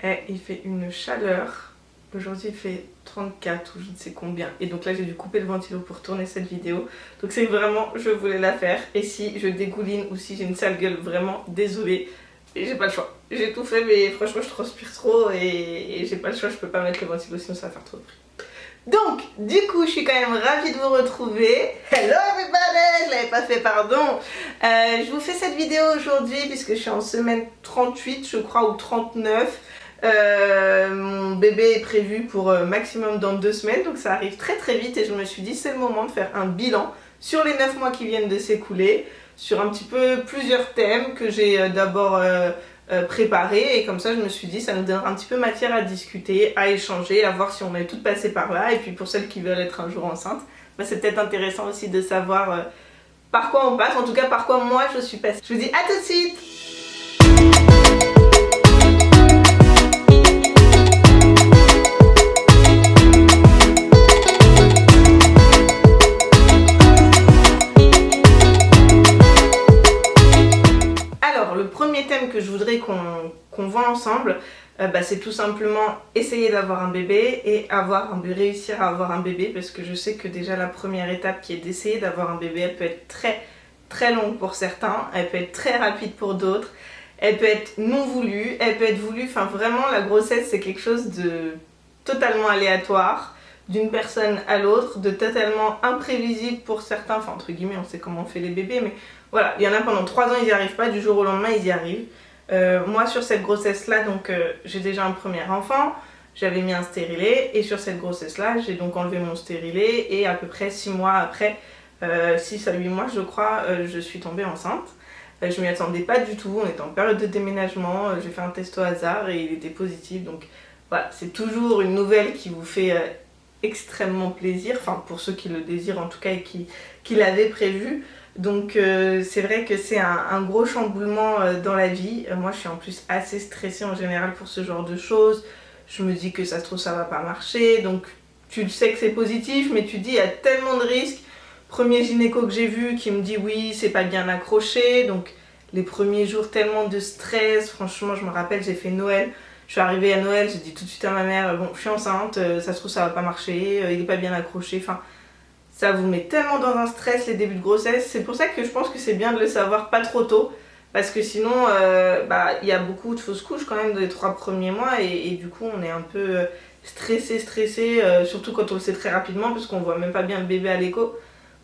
Et il fait une chaleur. Aujourd'hui il fait 34 ou je ne sais combien. Et donc là j'ai dû couper le ventilo pour tourner cette vidéo. Donc c'est vraiment, je voulais la faire. Et si je dégouline ou si j'ai une sale gueule, vraiment désolée. Et j'ai pas le choix. J'ai tout fait mais franchement je transpire trop et j'ai pas le choix, je peux pas mettre le ventilo sinon ça va faire trop de bruit. Donc, du coup, je suis quand même ravie de vous retrouver. Hello everybody, je l'avais pas fait, pardon. Je vous fais cette vidéo aujourd'hui puisque je suis en semaine 38, je crois, ou 39. Mon bébé est prévu pour maximum dans 2 semaines, donc ça arrive très très vite et je me suis dit c'est le moment de faire un bilan sur les 9 mois qui viennent de s'écouler, sur un petit peu plusieurs thèmes que j'ai d'abord préparé et comme ça je me suis dit ça nous donnera un petit peu matière à discuter, à échanger, à voir si on est toutes passées par là et puis pour celles qui veulent être un jour enceintes, bah, c'est peut-être intéressant aussi de savoir par quoi on passe, en tout cas par quoi moi je suis passée. Je vous dis à tout de suite. Thème que je voudrais qu'on voit ensemble, c'est tout simplement essayer d'avoir un bébé et réussir à avoir un bébé, parce que je sais que déjà la première étape qui est d'essayer d'avoir un bébé, elle peut être très très longue pour certains, elle peut être très rapide pour d'autres, elle peut être non voulue, elle peut être voulue, enfin vraiment la grossesse c'est quelque chose de totalement aléatoire, d'une personne à l'autre, de totalement imprévisible pour certains, enfin entre guillemets on sait comment on fait les bébés, mais voilà, il y en a pendant 3 ans ils n'y arrivent pas, du jour au lendemain ils y arrivent. Moi sur cette grossesse là, donc j'ai déjà un premier enfant, j'avais mis un stérilet et sur cette grossesse là j'ai donc enlevé mon stérilet et à peu près 6 mois après, 6 à 8 mois je crois, je suis tombée enceinte. Je m'y attendais pas du tout, on était en période de déménagement, j'ai fait un test au hasard et il était positif, donc voilà, c'est toujours une nouvelle qui vous fait extrêmement plaisir, enfin pour ceux qui le désirent en tout cas et qui l'avaient prévu. Donc c'est vrai que c'est un gros chamboulement dans la vie. Moi je suis en plus assez stressée en général pour ce genre de choses. Je me dis que ça se trouve ça va pas marcher, donc tu le sais que c'est positif mais tu te dis il y a tellement de risques. Premier gynéco que j'ai vu qui me dit oui c'est pas bien accroché, donc les premiers jours tellement de stress, franchement je me rappelle j'ai fait Noël. Je suis arrivée à Noël, j'ai dit tout de suite à ma mère, bon je suis enceinte, ça se trouve ça va pas marcher, il est pas bien accroché, enfin ça vous met tellement dans un stress les débuts de grossesse. C'est pour ça que je pense que c'est bien de le savoir pas trop tôt, parce que sinon il y a beaucoup de fausses couches quand même dans les 3 premiers mois et du coup on est un peu stressé, surtout quand on le sait très rapidement parce qu'on voit même pas bien le bébé à l'écho.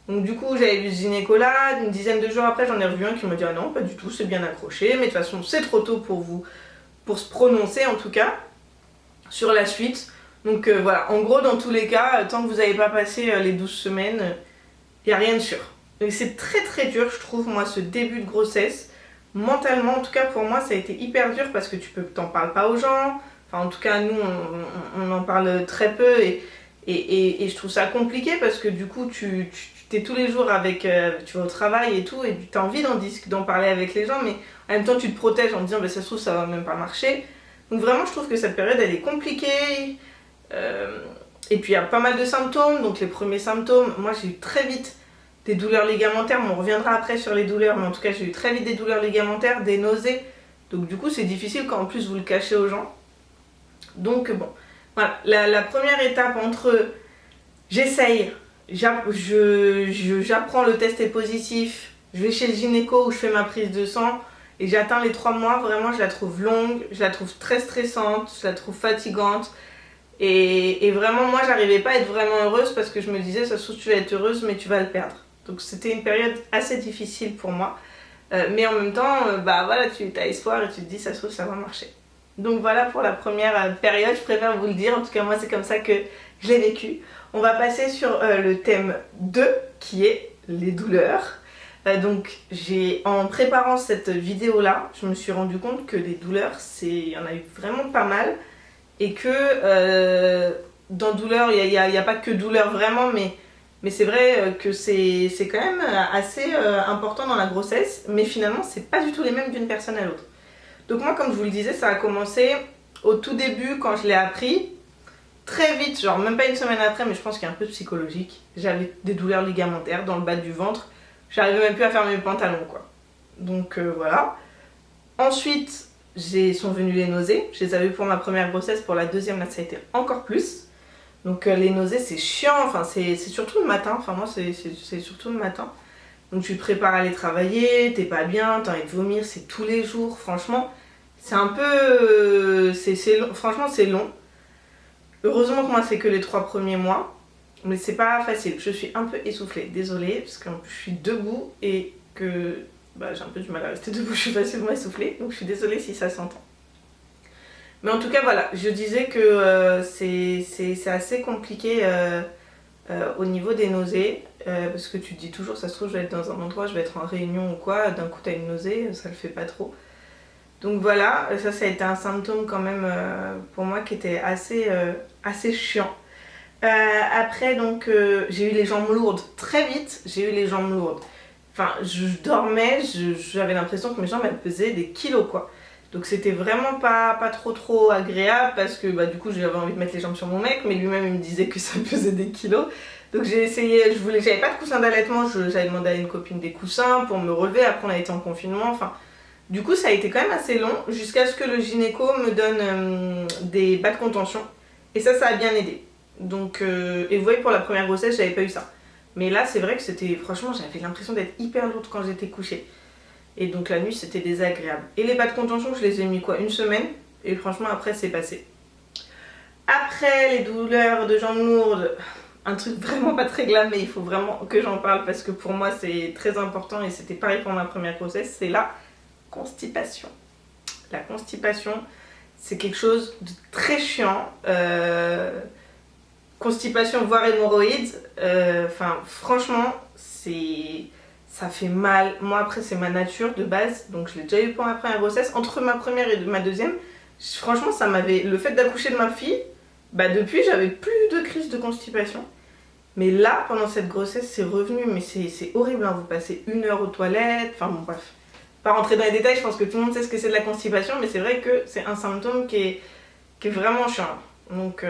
Donc du coup j'avais vu ce gynéco là, une dizaine de jours après j'en ai revu un qui m'a dit ah non pas du tout, c'est bien accroché, mais de toute façon c'est trop tôt pour vous, pour se prononcer en tout cas sur la suite. Donc voilà, en gros dans tous les cas, tant que vous n'avez pas passé les 12 semaines, il n'y a rien de sûr. Donc c'est très très dur je trouve moi ce début de grossesse. Mentalement en tout cas pour moi ça a été hyper dur parce que t'en parles pas aux gens. Enfin en tout cas nous on en parle très peu et je trouve ça compliqué parce que du coup tu t'es tous les jours avec, tu vas au travail et tout et tu as envie d'en parler avec les gens mais en même temps tu te protèges en te disant bah, ça se trouve ça va même pas marcher. Donc vraiment je trouve que cette période elle est compliquée. Et puis il y a pas mal de symptômes, donc les premiers symptômes, moi j'ai eu très vite des douleurs ligamentaires, on reviendra après sur les douleurs, mais en tout cas j'ai eu très vite des douleurs ligamentaires, des nausées, donc du coup c'est difficile quand en plus vous le cachez aux gens. Donc bon, voilà, la première étape entre j'essaye, j'apprends le test est positif, je vais chez le gynéco où je fais ma prise de sang et j'atteins les 3 mois, vraiment je la trouve longue, je la trouve très stressante, je la trouve fatigante. Et vraiment moi j'arrivais pas à être vraiment heureuse parce que je me disais ça se trouve tu vas être heureuse mais tu vas le perdre. Donc c'était une période assez difficile pour moi. Mais en même temps voilà tu as espoir et tu te dis ça se trouve ça va marcher. Donc voilà pour la première période, je préfère vous le dire, en tout cas moi c'est comme ça que je l'ai vécu. On va passer sur le thème 2 qui est les douleurs. Donc en préparant cette vidéo là, je me suis rendu compte que les douleurs, il y en a eu vraiment pas mal. Et que dans douleur, il y a pas que douleur vraiment, mais c'est vrai que c'est quand même assez important dans la grossesse, mais finalement c'est pas du tout les mêmes d'une personne à l'autre. Donc moi comme je vous le disais, ça a commencé au tout début quand je l'ai appris, très vite, genre même pas une semaine après, mais je pense qu'il y a un peu de psychologique. J'avais des douleurs ligamentaires dans le bas du ventre, j'arrivais même plus à faire mes pantalons quoi. Donc voilà. Ensuite, sont venues les nausées. Je les avais eu pour ma première grossesse, pour la deuxième là ça a été encore plus. Donc les nausées c'est chiant, enfin c'est surtout le matin, enfin moi c'est surtout le matin. Donc tu te prépares à aller travailler, t'es pas bien, t'as envie de vomir, c'est tous les jours, franchement c'est un peu... c'est long, franchement c'est long. Heureusement que moi c'est que les 3 premiers mois, mais c'est pas facile, je suis un peu essoufflée, désolée, parce que je suis debout et que j'ai un peu du mal à rester debout, je suis facilement essoufflée, donc je suis désolée si ça s'entend. Mais en tout cas voilà, je disais que c'est assez compliqué au niveau des nausées, parce que tu te dis toujours, ça se trouve je vais être dans un endroit, je vais être en réunion ou quoi, d'un coup t'as une nausée, ça le fait pas trop. Donc voilà, ça a été un symptôme quand même pour moi qui était assez chiant. Après donc j'ai eu les jambes lourdes très vite, j'ai eu les jambes lourdes. Enfin je dormais, j'avais l'impression que mes jambes elles pesaient des kilos quoi. Donc c'était vraiment pas trop agréable parce que du coup j'avais envie de mettre les jambes sur mon mec, mais lui-même il me disait que ça pesait des kilos. Donc j'ai essayé, j'avais pas de coussin d'allaitement, j'avais demandé à une copine des coussins pour me relever, après on a été en confinement, enfin... Du coup ça a été quand même assez long jusqu'à ce que le gynéco me donne des bas de contention et ça a bien aidé. Donc, et vous voyez pour la première grossesse j'avais pas eu ça. Mais là c'est vrai que c'était, franchement j'avais l'impression d'être hyper lourde quand j'étais couchée. Et donc la nuit c'était désagréable. Et les bas de contention je les ai mis quoi, une semaine et franchement après c'est passé. Après les douleurs de jambes lourdes, un truc vraiment pas très glam mais il faut vraiment que j'en parle parce que pour moi c'est très important et c'était pareil pour ma première grossesse, c'est la constipation. La constipation, c'est quelque chose de très chiant. Constipation voire hémorroïdes. Enfin, franchement, ça fait mal. Moi, après, c'est ma nature de base. Donc, je l'ai déjà eu pour ma première grossesse. Entre ma première et ma deuxième, franchement, ça m'avait... Le fait d'accoucher de ma fille, depuis, j'avais plus de crise de constipation. Mais là, pendant cette grossesse, c'est revenu. Mais c'est horrible, hein. Vous passez 1 heure aux toilettes. Enfin, bon, bref. Pas rentrer dans les détails, je pense que tout le monde sait ce que c'est de la constipation, mais c'est vrai que c'est un symptôme qui est vraiment chiant. Donc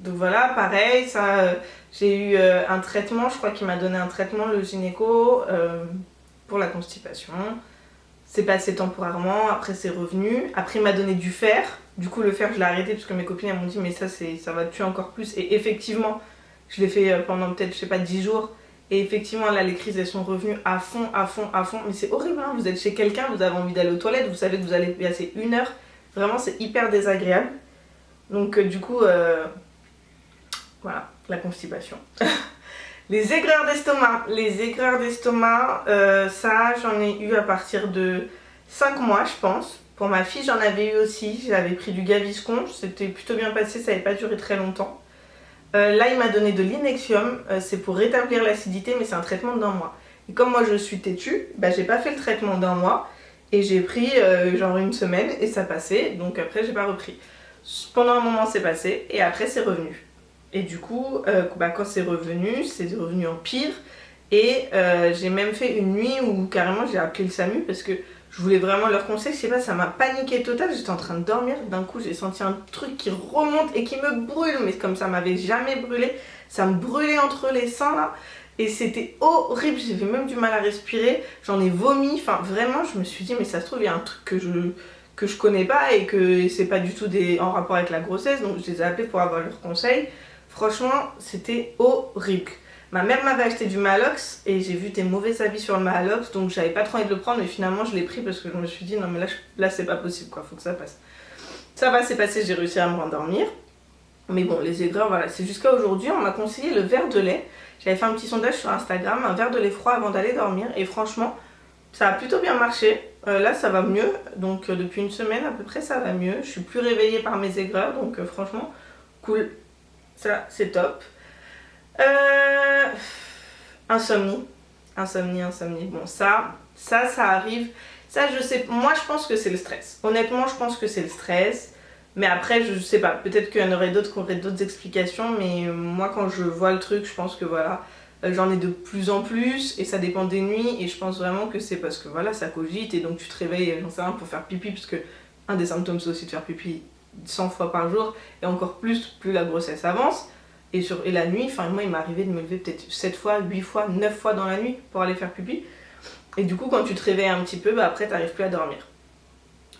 voilà, pareil, ça, j'ai eu un traitement, je crois qu'il m'a donné un traitement, le gynéco, pour la constipation. C'est passé temporairement, après c'est revenu. Après il m'a donné du fer, du coup le fer je l'ai arrêté parce que mes copines elles m'ont dit mais ça va te tuer encore plus. Et effectivement, je l'ai fait pendant peut-être, je sais pas, 10 jours. Et effectivement, là, les crises, elles sont revenues à fond. Mais c'est horrible, hein. Vous êtes chez quelqu'un, vous avez envie d'aller aux toilettes, vous savez que vous allez passer 1 heure. Vraiment, c'est hyper désagréable. Donc, du coup, voilà, la constipation. Les aigreurs d'estomac. Les aigreurs d'estomac, ça, j'en ai eu à partir de 5 mois, je pense. Pour ma fille, j'en avais eu aussi. J'avais pris du Gaviscon. C'était plutôt bien passé, ça n'avait pas duré très longtemps. Là il m'a donné de l'Inexium, c'est pour rétablir l'acidité mais c'est un traitement d'1 mois. Et comme moi je suis têtue, j'ai pas fait le traitement d'1 mois et j'ai pris genre 1 semaine et ça passait, donc après j'ai pas repris. Pendant un moment c'est passé et après c'est revenu. Et du coup quand c'est revenu en pire et j'ai même fait une nuit où carrément j'ai appelé le SAMU parce que je voulais vraiment leur conseil, je sais pas, ça m'a paniqué total, j'étais en train de dormir, d'un coup j'ai senti un truc qui remonte et qui me brûle, mais comme ça m'avait jamais brûlé, ça me brûlait entre les seins là, et c'était horrible, j'avais même du mal à respirer, j'en ai vomi, enfin vraiment je me suis dit mais ça se trouve il y a un truc que je connais pas et que c'est pas du tout en rapport avec la grossesse, donc je les ai appelés pour avoir leurs conseils, franchement c'était horrible. Ma mère m'avait acheté du Maalox et j'ai vu des mauvais avis sur le Maalox, donc j'avais pas trop envie de le prendre, mais finalement je l'ai pris parce que je me suis dit non mais là c'est pas possible quoi, faut que ça passe. Ça va, c'est passé, j'ai réussi à me rendormir. Mais bon, les aigreurs, voilà, c'est jusqu'à aujourd'hui, on m'a conseillé le verre de lait. J'avais fait un petit sondage sur Instagram, un verre de lait froid avant d'aller dormir, et franchement, ça a plutôt bien marché. Là ça va mieux, donc depuis 1 semaine à peu près ça va mieux. Je suis plus réveillée par mes aigreurs, donc franchement, cool. Ça, c'est top. Insomnie. Bon, ça arrive. Ça, je sais. Moi, je pense que c'est le stress. Honnêtement, je pense que c'est le stress. Mais après, je sais pas. Peut-être qu'il y en aurait d'autres qui auraient d'autres explications. Mais moi, quand je vois le truc, je pense que voilà. J'en ai de plus en plus. Et ça dépend des nuits. Et je pense vraiment que c'est parce que voilà, ça cogite. Et donc, tu te réveilles, j'en sais rien, pour faire pipi. Parce que un des symptômes, c'est aussi de faire pipi 100 fois par jour. Et encore plus la grossesse avance. Et la nuit, enfin moi il m'est arrivé de me lever peut-être 7 fois, 8 fois, 9 fois dans la nuit pour aller faire pipi. Et du coup quand tu te réveilles un petit peu, après t'arrives plus à dormir.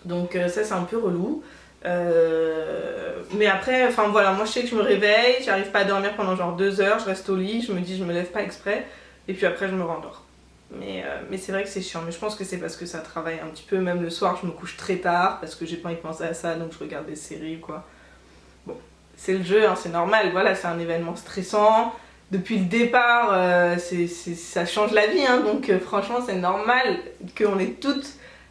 Donc ça c'est un peu relou. Mais après, enfin voilà, moi je sais que je me réveille, j'arrive pas à dormir pendant genre 2 heures, je reste au lit, je me dis je me lève pas exprès, et puis après je me rendors. Mais c'est vrai que c'est chiant, mais je pense que c'est parce que ça travaille un petit peu, même le soir je me couche très tard, parce que j'ai pas envie de penser à ça, donc je regarde des séries ou quoi. Bon, c'est le jeu, hein, c'est normal, voilà, c'est un événement stressant. Depuis le départ, ça change la vie, hein, donc franchement c'est normal qu'on ait toutes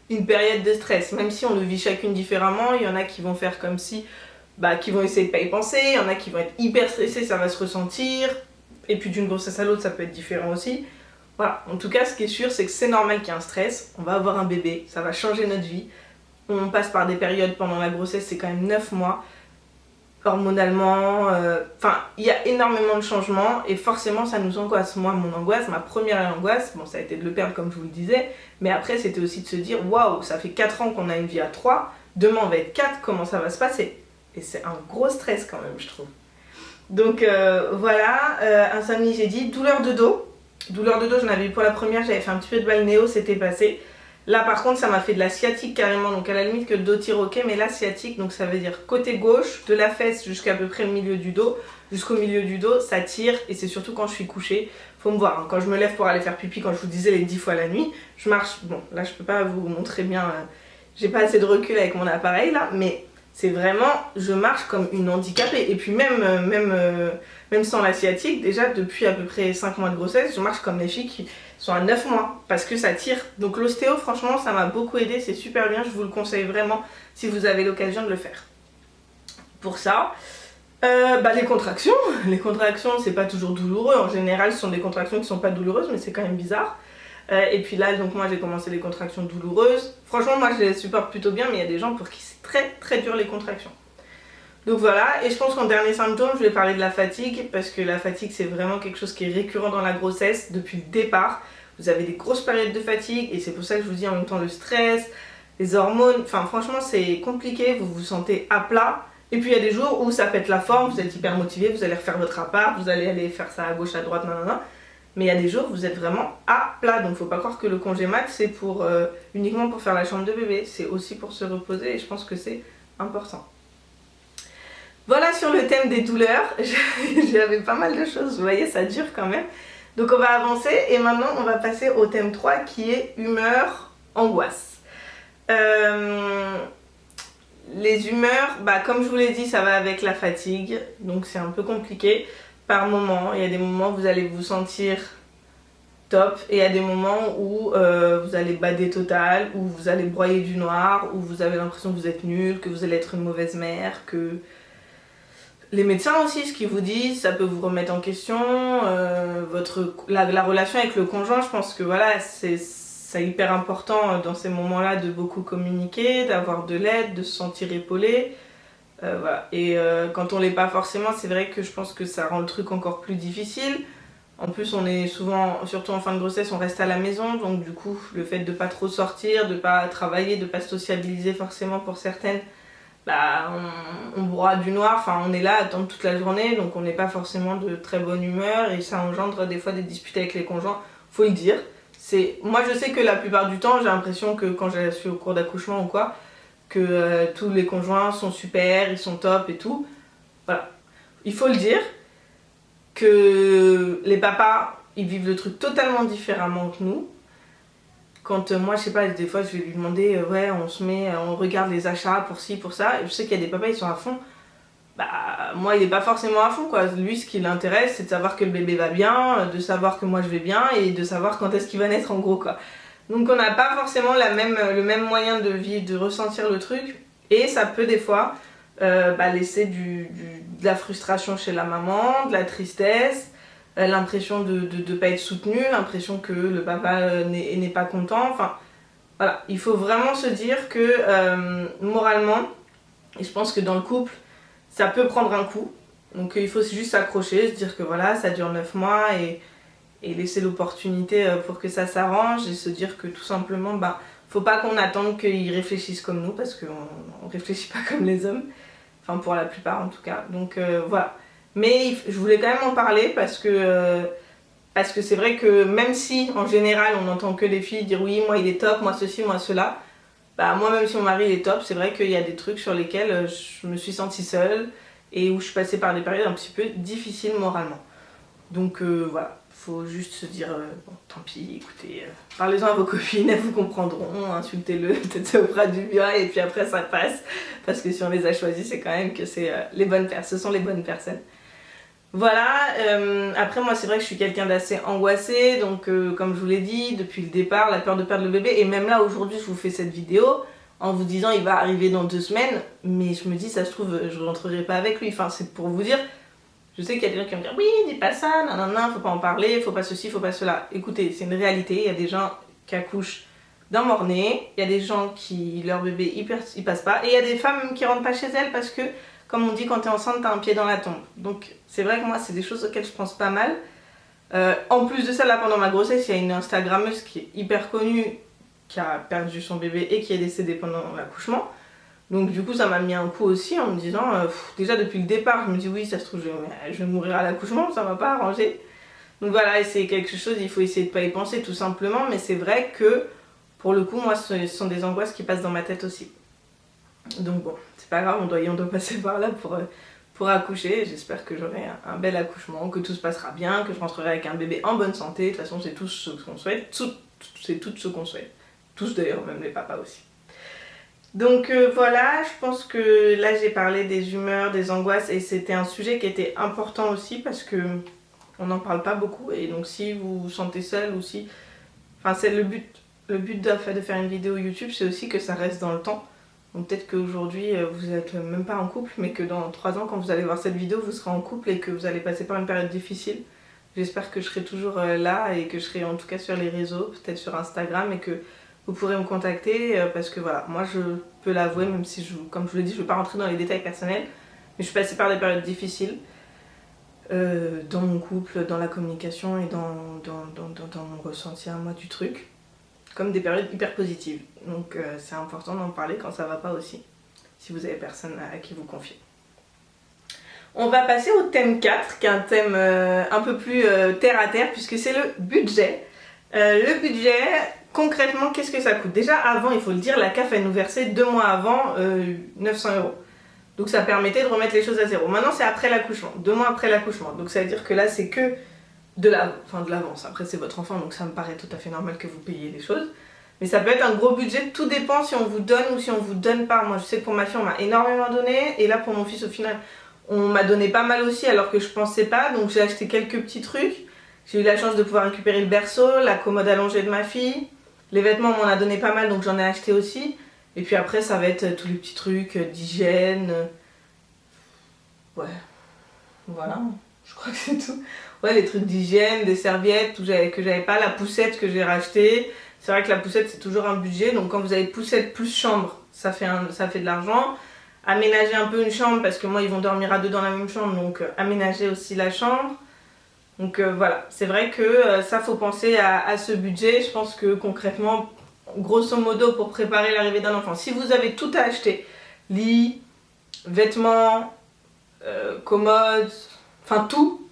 une période de stress, même si on le vit chacune différemment. Il y en a qui vont faire comme si, qui vont essayer de pas y penser, il y en a qui vont être hyper stressés, ça va se ressentir, et puis d'une grossesse à l'autre ça peut être différent aussi. Voilà, en tout cas ce qui est sûr c'est que c'est normal qu'il y ait un stress, on va avoir un bébé, ça va changer notre vie, on passe par des périodes pendant la grossesse, c'est quand même 9 mois, hormonalement, il y a énormément de changements et forcément ça nous angoisse. Moi, mon angoisse, ma première angoisse, bon ça a été de le perdre comme je vous le disais, mais après c'était aussi de se dire waouh, ça fait 4 ans qu'on a une vie à 3, demain on va être 4, comment ça va se passer? Et c'est un gros stress quand même, je trouve. Donc voilà, insomnie j'ai dit, douleur de dos. Douleur de dos, j'en avais eu pour la première, j'avais fait un petit peu de balnéo, c'était passé. Là par contre ça m'a fait de la sciatique carrément, donc à la limite que le dos tire ok, mais la sciatique, donc ça veut dire côté gauche, de la fesse jusqu'à peu près le milieu du dos, jusqu'au milieu du dos, ça tire et c'est surtout quand je suis couchée. Faut me voir, hein, quand je me lève pour aller faire pipi, quand je vous disais les 10 fois la nuit, je marche, bon là je peux pas vous montrer bien, j'ai pas assez de recul avec mon appareil là, mais c'est vraiment, je marche comme une handicapée. Et puis même sans la sciatique, déjà depuis à peu près 5 mois de grossesse, je marche comme les filles qui sont à 9 mois parce que ça tire. Donc l'ostéo, franchement, ça m'a beaucoup aidé, c'est super bien, je vous le conseille vraiment si vous avez l'occasion de le faire. Pour ça, les contractions, c'est pas toujours douloureux. En général, ce sont des contractions qui sont pas douloureuses, mais c'est quand même bizarre. Et puis là, donc moi j'ai commencé les contractions douloureuses. Franchement, moi je les supporte plutôt bien, mais il y a des gens pour qui c'est très très dur les contractions. Donc voilà, et je pense qu'en dernier symptôme, je vais parler de la fatigue, parce que la fatigue c'est vraiment quelque chose qui est récurrent dans la grossesse depuis le départ. Vous avez des grosses périodes de fatigue, et c'est pour ça que je vous dis en même temps le stress, les hormones, enfin franchement c'est compliqué, vous vous sentez à plat. Et puis il y a des jours où ça pète la forme, vous êtes hyper motivé, vous allez refaire votre appart, vous allez aller faire ça à gauche, à droite, nanana. Mais il y a des jours où vous êtes vraiment à plat, donc faut pas croire que le congé mat c'est pour uniquement pour faire la chambre de bébé, c'est aussi pour se reposer et je pense que c'est important. Voilà sur le thème des douleurs, j'avais pas mal de choses, vous voyez ça dure quand même. Donc on va avancer et maintenant on va passer au thème 3 qui est humeur, angoisse. Les humeurs, comme je vous l'ai dit, ça va avec la fatigue, donc c'est un peu compliqué. Par moment, il y a des moments où vous allez vous sentir top et il y a des moments où vous allez bader total, où vous allez broyer du noir, où vous avez l'impression que vous êtes nul, que vous allez être une mauvaise mère, que les médecins aussi, ce qu'ils vous disent, ça peut vous remettre en question, la relation avec le conjoint, je pense que voilà, c'est hyper important dans ces moments-là de beaucoup communiquer, d'avoir de l'aide, de se sentir épaulé. Voilà. Et quand on l'est pas forcément, c'est vrai que je pense que ça rend le truc encore plus difficile. En plus on est souvent, surtout en fin de grossesse, on reste à la maison, donc du coup le fait de pas trop sortir, de pas travailler, de pas sociabiliser forcément pour certaines, on broie du noir, enfin on est là à attendre toute la journée, donc on n'est pas forcément de très bonne humeur et ça engendre des fois des disputes avec les conjoints, faut le dire. Moi je sais que la plupart du temps j'ai l'impression que quand je suis au cours d'accouchement ou quoi, que tous les conjoints sont super, ils sont top et tout. Voilà. Il faut le dire que les papas, ils vivent le truc totalement différemment que nous. Quand moi, je sais pas, des fois je vais lui demander, ouais, on regarde les achats pour ci, pour ça. Et je sais qu'il y a des papas, ils sont à fond. Moi, il est pas forcément à fond, quoi. Lui, ce qui l'intéresse, c'est de savoir que le bébé va bien, de savoir que moi je vais bien et de savoir quand est-ce qu'il va naître en gros, quoi. Donc on n'a pas forcément le même moyen de vivre, de ressentir le truc. Et ça peut des fois laisser de la frustration chez la maman, de la tristesse, l'impression de ne pas être soutenu, l'impression que le papa n'est pas content. Enfin, voilà, il faut vraiment se dire que moralement, et je pense que dans le couple, ça peut prendre un coup. Donc il faut juste s'accrocher, se dire que voilà, ça dure 9 mois et laisser l'opportunité pour que ça s'arrange et se dire que tout simplement, faut pas qu'on attende qu'ils réfléchissent comme nous parce qu'on réfléchit pas comme les hommes. Enfin pour la plupart en tout cas. Donc voilà. Mais je voulais quand même en parler parce que c'est vrai que même si en général on n'entend que les filles dire oui moi il est top, moi ceci, moi cela, bah moi même si mon mari il est top, c'est vrai qu'il y a des trucs sur lesquels je me suis sentie seule et où je suis passée par des périodes un petit peu difficiles moralement. Donc voilà, faut juste se dire, bon tant pis, écoutez, parlez-en à vos copines, elles vous comprendront, insultez-le, peut-être ça vous fera du bien et puis après ça passe. Parce que si on les a choisis, c'est quand même que c'est ce sont les bonnes personnes. Voilà, après moi c'est vrai que je suis quelqu'un d'assez angoissé, donc comme je vous l'ai dit, depuis le départ, la peur de perdre le bébé, et même là aujourd'hui je vous fais cette vidéo en vous disant il va arriver dans 2 semaines, mais je me dis ça se trouve je rentrerai pas avec lui, enfin c'est pour vous dire, je sais qu'il y a des gens qui vont me dire oui dis pas ça, nanana, faut pas en parler, faut pas ceci, faut pas cela. Écoutez, c'est une réalité, il y a des gens qui accouchent d'un mort-né, il y a des gens qui, leur bébé il passe pas, et il y a des femmes qui rentrent pas chez elles parce que comme on dit, quand t'es enceinte, t'as un pied dans la tombe. Donc c'est vrai que moi, c'est des choses auxquelles je pense pas mal. En plus de ça, là, pendant ma grossesse, il y a une Instagrammeuse qui est hyper connue, qui a perdu son bébé et qui est décédée pendant l'accouchement. Donc du coup, ça m'a mis un coup aussi en me disant, déjà depuis le départ, je me dis oui, ça se trouve, je vais mourir à l'accouchement, ça va pas arranger. Donc voilà, et c'est quelque chose, il faut essayer de pas y penser tout simplement, mais c'est vrai que, pour le coup, moi, ce sont des angoisses qui passent dans ma tête aussi. Donc bon, c'est pas grave, on doit passer par là pour accoucher. J'espère que j'aurai un bel accouchement, que tout se passera bien, que je rentrerai avec un bébé en bonne santé. De toute façon, c'est tout ce qu'on souhaite. C'est tout ce qu'on souhaite. Tous d'ailleurs, même les papas aussi. Donc voilà, je pense que là j'ai parlé des humeurs, des angoisses, et c'était un sujet qui était important aussi parce que on n'en parle pas beaucoup. Et donc si vous vous sentez seul ou si... Enfin c'est le but de faire une vidéo YouTube, c'est aussi que ça reste dans le temps. Donc peut-être qu'aujourd'hui vous n'êtes même pas en couple, mais que dans 3 ans quand vous allez voir cette vidéo vous serez en couple et que vous allez passer par une période difficile. J'espère que je serai toujours là et que je serai en tout cas sur les réseaux, peut-être sur Instagram, et que vous pourrez me contacter parce que voilà, moi je peux l'avouer, même si comme je vous l'ai dit, je ne veux pas rentrer dans les détails personnels, mais je suis passée par des périodes difficiles dans mon couple, dans la communication et dans mon ressenti à moi du truc. Comme des périodes hyper positives. Donc c'est important d'en parler quand ça va pas aussi, si vous avez personne à qui vous confier. On va passer au thème 4, qui est un thème un peu plus terre à terre, puisque c'est le budget. Le budget, concrètement, qu'est-ce que ça coûte? Déjà, avant, il faut le dire, la CAF, elle nous versait 2 mois avant 900 €. Donc ça permettait de remettre les choses à zéro. Maintenant, c'est après l'accouchement, 2 mois après l'accouchement. Donc ça veut dire que là, c'est que de l'avance. Après, c'est votre enfant, donc ça me paraît tout à fait normal que vous payiez des choses. Mais ça peut être un gros budget, tout dépend si on vous donne ou si on vous donne pas. Moi, je sais que pour ma fille, on m'a énormément donné, et là, pour mon fils, au final, on m'a donné pas mal aussi, alors que je pensais pas. Donc j'ai acheté quelques petits trucs. J'ai eu la chance de pouvoir récupérer le berceau, la commode allongée de ma fille. Les vêtements, on m'en a donné pas mal, donc j'en ai acheté aussi. Et puis après, ça va être tous les petits trucs d'hygiène. Ouais, voilà, je crois que c'est tout. Ouais, les trucs d'hygiène, des serviettes que j'avais pas, la poussette que j'ai rachetée. C'est vrai que la poussette c'est toujours un budget, donc quand vous avez poussette plus chambre, ça fait de l'argent. Aménager un peu une chambre, parce que moi ils vont dormir à 2 dans la même chambre, donc aménager aussi la chambre. Donc voilà, c'est vrai que ça faut penser à ce budget. Je pense que concrètement, grosso modo, pour préparer l'arrivée d'un enfant, si vous avez tout à acheter, lit, vêtements, commode, enfin tout,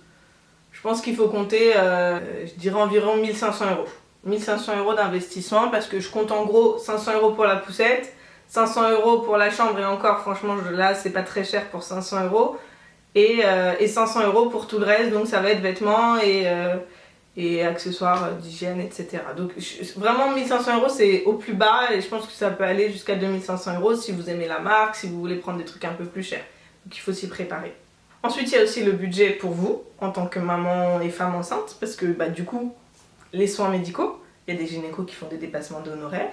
je pense qu'il faut compter, je dirais environ 1500 €. 1500 € d'investissement, parce que je compte en gros 500 € pour la poussette, 500 € pour la chambre, et encore franchement là c'est pas très cher pour 500 €, et 500 € pour tout le reste, donc ça va être vêtements et accessoires d'hygiène, etc. Donc vraiment 1500 € c'est au plus bas, et je pense que ça peut aller jusqu'à 2500 € si vous aimez la marque, si vous voulez prendre des trucs un peu plus chers. Donc il faut s'y préparer. Ensuite, il y a aussi le budget pour vous, en tant que maman et femme enceinte, parce que du coup, les soins médicaux, il y a des gynécos qui font des dépassements d'honoraires,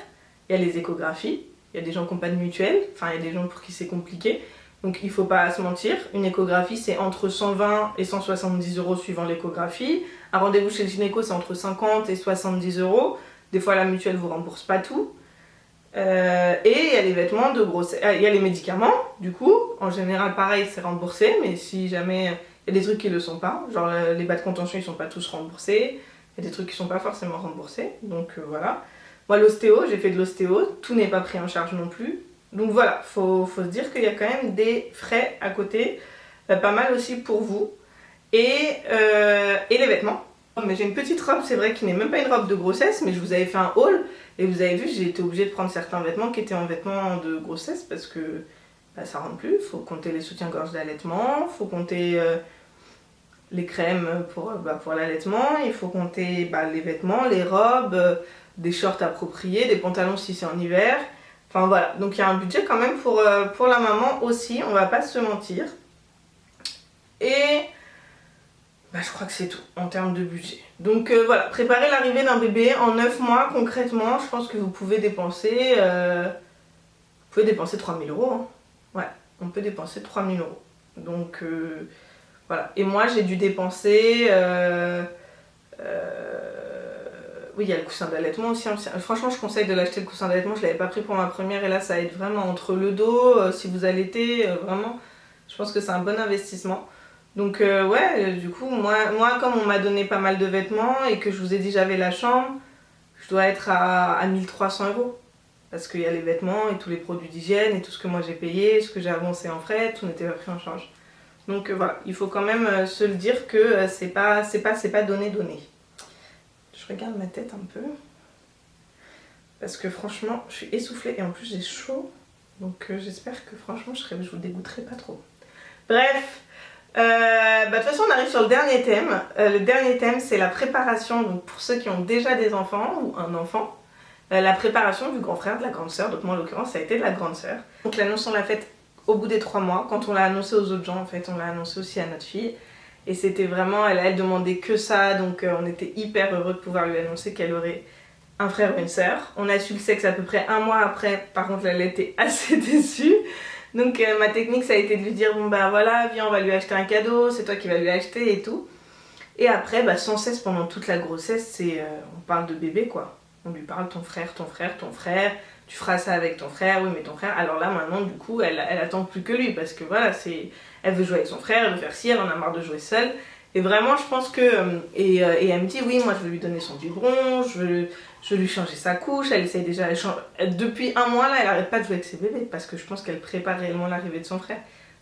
il y a les échographies, il y a des gens qui n'ont pas de mutuelle, enfin il y a des gens pour qui c'est compliqué, donc il ne faut pas se mentir, une échographie c'est entre 120 et 170 € suivant l'échographie, un rendez-vous chez le gynéco c'est entre 50 et 70 €, des fois la mutuelle ne vous rembourse pas tout. Et il y a les vêtements de grossesse, il y a les médicaments, du coup, en général pareil c'est remboursé, mais si jamais il y a des trucs qui ne le sont pas, genre les bas de contention ils sont pas tous remboursés, il y a des trucs qui sont pas forcément remboursés, donc voilà. Moi l'ostéo, j'ai fait de l'ostéo, tout n'est pas pris en charge non plus, donc voilà, faut se dire qu'il y a quand même des frais à côté, pas mal aussi pour vous, et les vêtements. Mais j'ai une petite robe, c'est vrai, qui n'est même pas une robe de grossesse, mais je vous avais fait un haul. Et vous avez vu, j'ai été obligée de prendre certains vêtements qui étaient en vêtements de grossesse parce que bah, ça rentre plus. Il faut compter les soutiens-gorge d'allaitement, il faut compter les crèmes pour l'allaitement, il faut compter les vêtements, les robes, des shorts appropriés, des pantalons si c'est en hiver. Enfin voilà, donc il y a un budget quand même pour la maman aussi, on va pas se mentir. Et je crois que c'est tout en termes de budget. Donc voilà, préparer l'arrivée d'un bébé en 9 mois concrètement, je pense que vous pouvez dépenser 3 000 €. Hein. Ouais, on peut dépenser 3 000 €. Donc voilà, et moi j'ai dû dépenser... oui, il y a le coussin d'allaitement aussi. Franchement, je conseille de l'acheter le coussin d'allaitement. Je ne l'avais pas pris pour ma première et là, ça aide vraiment entre le dos. Si vous allaitez, vraiment, je pense que c'est un bon investissement. Donc ouais, du coup, moi comme on m'a donné pas mal de vêtements et que je vous ai dit j'avais la chambre, je dois être à 1 300 €. Parce qu'il y a les vêtements et tous les produits d'hygiène et tout ce que moi j'ai payé, ce que j'ai avancé en frais, tout n'était pas pris en charge. Donc voilà, il faut quand même se le dire que c'est pas donné. Je regarde ma tête un peu. Parce que franchement, je suis essoufflée et en plus j'ai chaud. Donc j'espère que franchement, je vous dégoûterai pas trop. Bref, de toute façon, on arrive sur le dernier thème. Le dernier thème, c'est la préparation. Donc pour ceux qui ont déjà des enfants ou un enfant, la préparation du grand frère, de la grande sœur. Donc moi, en l'occurrence, ça a été de la grande sœur. Donc l'annonce, on l'a faite au bout des 3 mois. Quand on l'a annoncé aux autres gens, en fait, on l'a annoncé aussi à notre fille. Et c'était vraiment, elle demandait que ça, donc on était hyper heureux de pouvoir lui annoncer qu'elle aurait un frère ou une sœur. On a su le sexe à peu près 1 mois après, par contre elle était assez déçue. Donc ma technique ça a été de lui dire bon bah voilà, viens on va lui acheter un cadeau, c'est toi qui vas lui acheter et tout. Et après sans cesse pendant toute la grossesse, on parle de bébé quoi. On lui parle ton frère, tu feras ça avec ton frère, oui mais ton frère. Alors là maintenant du coup elle attend plus que lui parce que voilà elle veut jouer avec son frère, elle veut faire ci, elle en a marre de jouer seule. Et vraiment je pense que, et elle me dit oui moi je veux lui donner son biberon, je veux lui changer sa couche, elle essaye déjà, depuis 1 mois là elle arrête pas de jouer avec ses bébés parce que je pense qu'elle prépare réellement l'arrivée de son frère.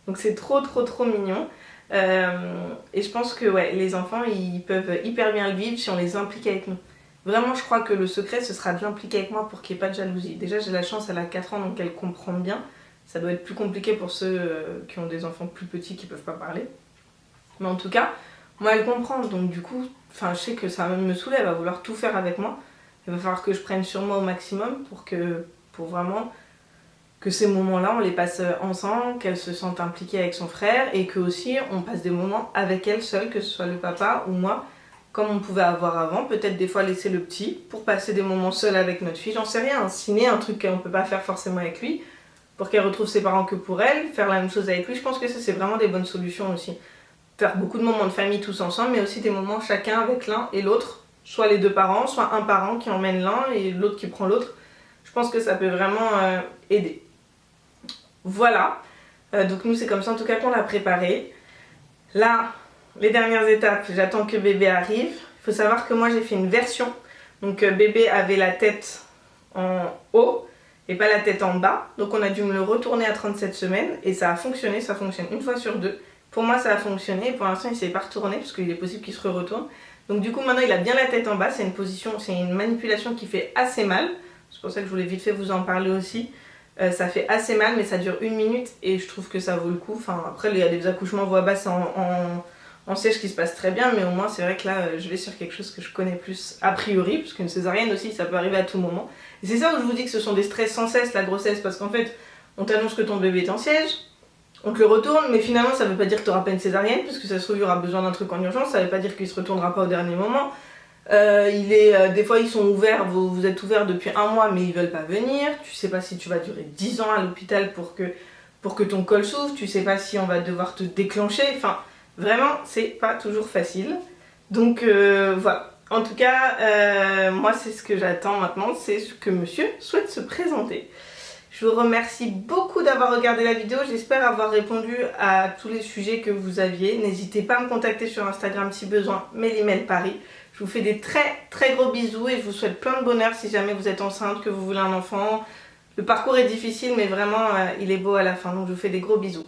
Donc c'est trop mignon. Et je pense que ouais, les enfants ils peuvent hyper bien le vivre si on les implique avec nous. Vraiment, je crois que le secret, ce sera de l'impliquer avec moi pour qu'il n'y ait pas de jalousie. Déjà, j'ai la chance, elle a 4 ans, donc elle comprend bien. Ça doit être plus compliqué pour ceux qui ont des enfants plus petits qui ne peuvent pas parler. Mais en tout cas, moi, elle comprend. Donc du coup, je sais que ça me soulève, elle va vouloir tout faire avec moi. Il va falloir que je prenne sur moi au maximum pour vraiment que ces moments-là, on les passe ensemble, qu'elle se sente impliquée avec son frère et que aussi on passe des moments avec elle seule, que ce soit le papa ou moi, comme on pouvait avoir avant, peut-être des fois laisser le petit pour passer des moments seuls avec notre fille, j'en sais rien, un ciné, un truc qu'on peut pas faire forcément avec lui, pour qu'elle retrouve ses parents que pour elle, faire la même chose avec lui, je pense que ça c'est vraiment des bonnes solutions aussi. Faire beaucoup de moments de famille tous ensemble, mais aussi des moments chacun avec l'un et l'autre, soit les 2 parents, soit un parent qui emmène l'un et l'autre qui prend l'autre. Je pense que ça peut vraiment aider. Voilà, donc nous c'est comme ça en tout cas qu'on l'a préparé. Là, les dernières étapes, j'attends que bébé arrive. Il faut savoir que moi j'ai fait une version. Donc bébé avait la tête en haut et pas la tête en bas. Donc on a dû me le retourner à 37 semaines et ça a fonctionné, ça fonctionne 1 fois sur 2. Pour moi ça a fonctionné et pour l'instant il ne s'est pas retourné parce qu'il est possible qu'il se retourne. Donc du coup maintenant il a bien la tête en bas, c'est une manipulation qui fait assez mal. C'est pour ça que je voulais vite fait vous en parler aussi. Ça fait assez mal mais ça dure 1 minute et je trouve que ça vaut le coup. Après il y a des accouchements voix basse en siège qui se passe très bien, mais au moins c'est vrai que là je vais sur quelque chose que je connais plus a priori, parce qu'une césarienne aussi ça peut arriver à tout moment. Et c'est ça où je vous dis que ce sont des stress sans cesse la grossesse, parce qu'en fait on t'annonce que ton bébé est en siège, on te le retourne, mais finalement ça veut pas dire que tu n'auras pas une césarienne, parce que ça se trouve il y aura besoin d'un truc en urgence, ça veut pas dire qu'il se retournera pas au dernier moment. Des fois ils sont ouverts, vous êtes ouverts depuis 1 mois mais ils veulent pas venir, tu sais pas si tu vas durer 10 ans à l'hôpital pour que ton col s'ouvre, tu sais pas si on va devoir te déclencher, vraiment, c'est pas toujours facile. Donc voilà. En tout cas, moi c'est ce que j'attends maintenant, c'est que monsieur souhaite se présenter. Je vous remercie beaucoup d'avoir regardé la vidéo, j'espère avoir répondu à tous les sujets que vous aviez. N'hésitez pas à me contacter sur Instagram si besoin, Mélimel Paris. Je vous fais des très gros bisous et je vous souhaite plein de bonheur si jamais vous êtes enceinte, que vous voulez un enfant. Le parcours est difficile mais vraiment il est beau à la fin, donc je vous fais des gros bisous.